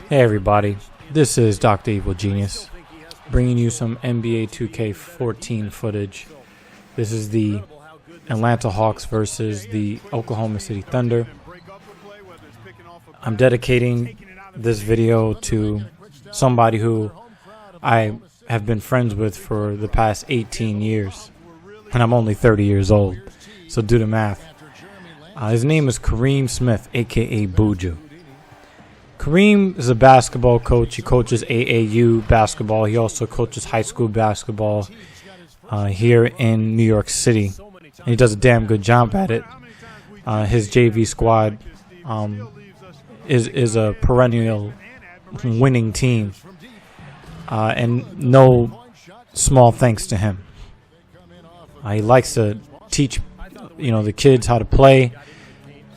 Hey everybody, this is Dr. Evil Genius, bringing you some NBA 2K14 footage. This is the Atlanta Hawks versus the Oklahoma City Thunder. I'm dedicating this video to somebody who I have been friends with for the past 18 years, and I'm only 30 years old, so do the math. His name is Kareem Smith, aka Buju. Kareem is a basketball coach. He coaches AAU basketball. He also coaches high school basketball here in New York City. And he does a damn good job at it. His JV squad is a perennial winning team. And no small thanks to him. He likes to teach, the kids how to play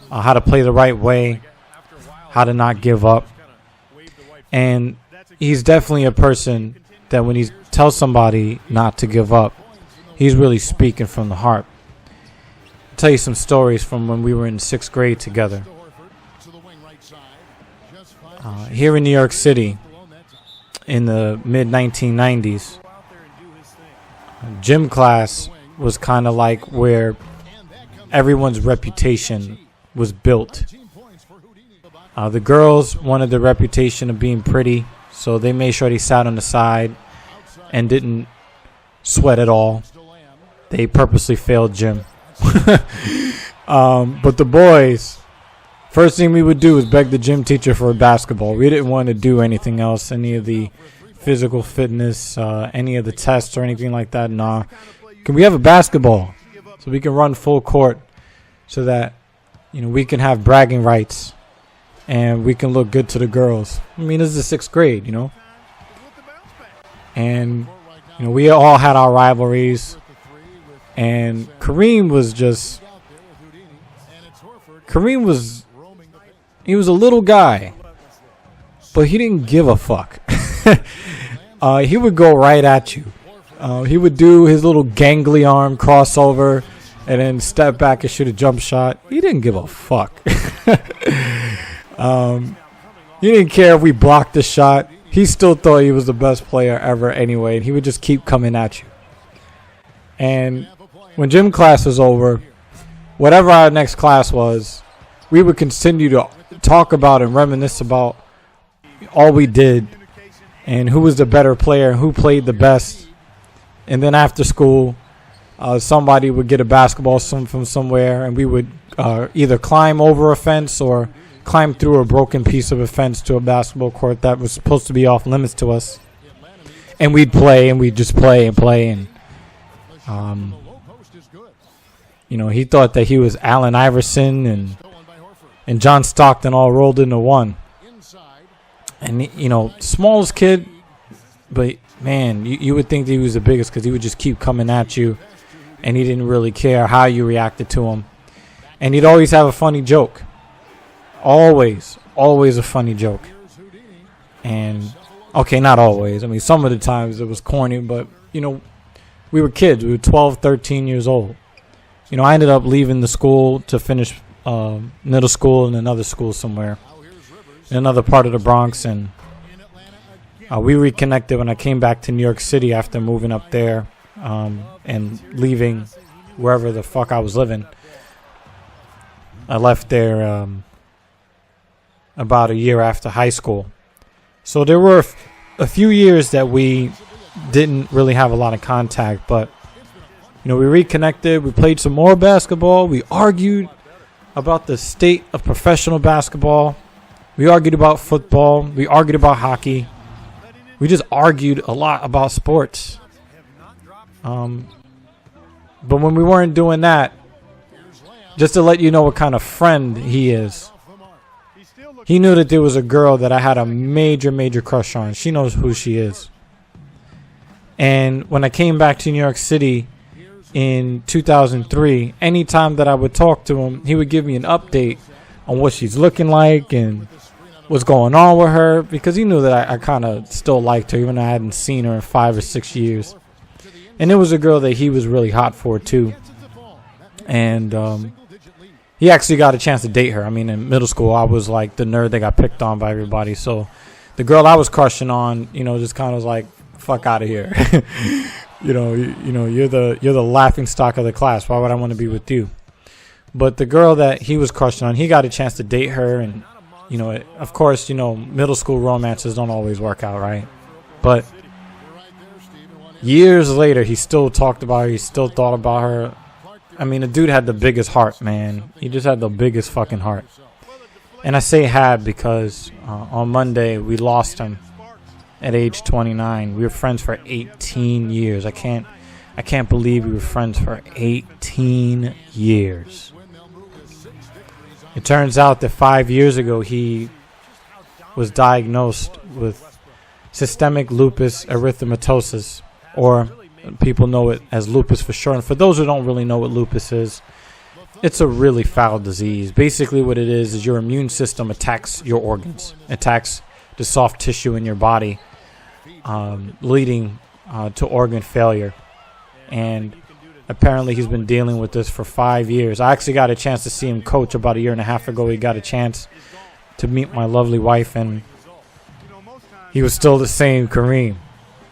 the right way, how to not give up. And he's definitely a person that when he tells somebody not to give up, he's really speaking from the heart. I'll tell you some stories from when we were in 6th grade together. Here in New York City, in the mid-1990s, gym class was kind of like where everyone's reputation was built. The girls wanted the reputation of being pretty, so they made sure they sat on the side and didn't sweat at all. They purposely failed gym. But the boys, first thing we would do was beg the gym teacher for a basketball. We didn't want to do anything else, any of the physical fitness, any of the tests or anything like that. Nah. Can we have a basketball so we can run full court so that, we can have bragging rights and we can look good to the girls? I mean, this is the 6th grade, And, we all had our rivalries. And Kareem he was a little guy, but he didn't give a fuck. He would go right at you. He would do his little gangly arm crossover and then step back and shoot a jump shot. He didn't give a fuck. He didn't care if we blocked the shot. He still thought he was the best player ever anyway, and he would just keep coming at you. And when gym class was over, whatever our next class was, we would continue to talk about and reminisce about all we did and who was the better player, who played the best. And then after school, somebody would get a basketball from somewhere, and we would either climb over a fence or climb through a broken piece of a fence to a basketball court that was supposed to be off limits to us. And we'd play, and we'd just play and play. And, he thought that he was Allen Iverson and John Stockton all rolled into one. And, smallest kid, but, man, you would think that he was the biggest because he would just keep coming at you, and he didn't really care how you reacted to him. And he'd always have a funny joke. Always a funny joke. And, okay, not always. I mean, some of the times it was corny, but, we were kids. We were 12, 13 years old. I ended up leaving the school to finish middle school in another school somewhere, in another part of the Bronx, and we reconnected when I came back to New York City after moving up there and leaving wherever the fuck I was living. I left there about a year after high school. So there were a few years that we didn't really have a lot of contact, but we reconnected. We played some more basketball. We argued about the state of professional basketball. We argued about football. We argued about hockey. We just argued a lot about sports. But when we weren't doing that, just to let you know what kind of friend he is, he knew that there was a girl that I had a major crush on. She knows who she is. And when I came back to New York City in 2003, anytime that I would talk to him, he would give me an update on what she's looking like and what's going on with her, because he knew that I kind of still liked her, even though I hadn't seen her in 5 or 6 years. And it was a girl that he was really hot for too. And he actually got a chance to date her. I mean, in middle school, I was like the nerd that got picked on by everybody. So the girl I was crushing on, just kind of was like, fuck out of here. You're the laughing stock of the class. Why would I want to be with you? But the girl that he was crushing on, he got a chance to date her. And, of course, middle school romances don't always work out, right? But years later, he still talked about her. He still thought about her. I mean, the dude had the biggest heart, man. He just had the biggest fucking heart. And I say had because on Monday we lost him at age 29. We were friends for 18 years. I can't believe we were friends for 18 years. It turns out that 5 years ago he was diagnosed with systemic lupus erythematosus, or people know it as lupus for short. And for those who don't really know what lupus is, it's a really foul disease. Basically what it is your immune system attacks your organs, attacks the soft tissue in your body, leading to organ failure. And apparently he's been dealing with this for 5 years. I actually got a chance to see him coach about a year and a half ago. He got a chance to meet my lovely wife, and he was still the same Kareem.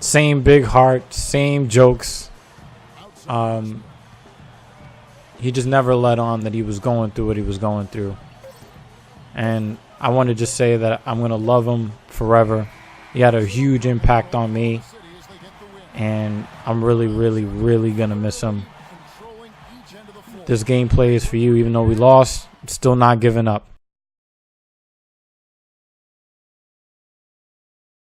Same big heart, same jokes. He just never let on that he was going through what he was going through. And I want to just say that I'm going to love him forever. He had a huge impact on me. And I'm really, really, really going to miss him. This gameplay is for you. Even though we lost, I'm still not giving up.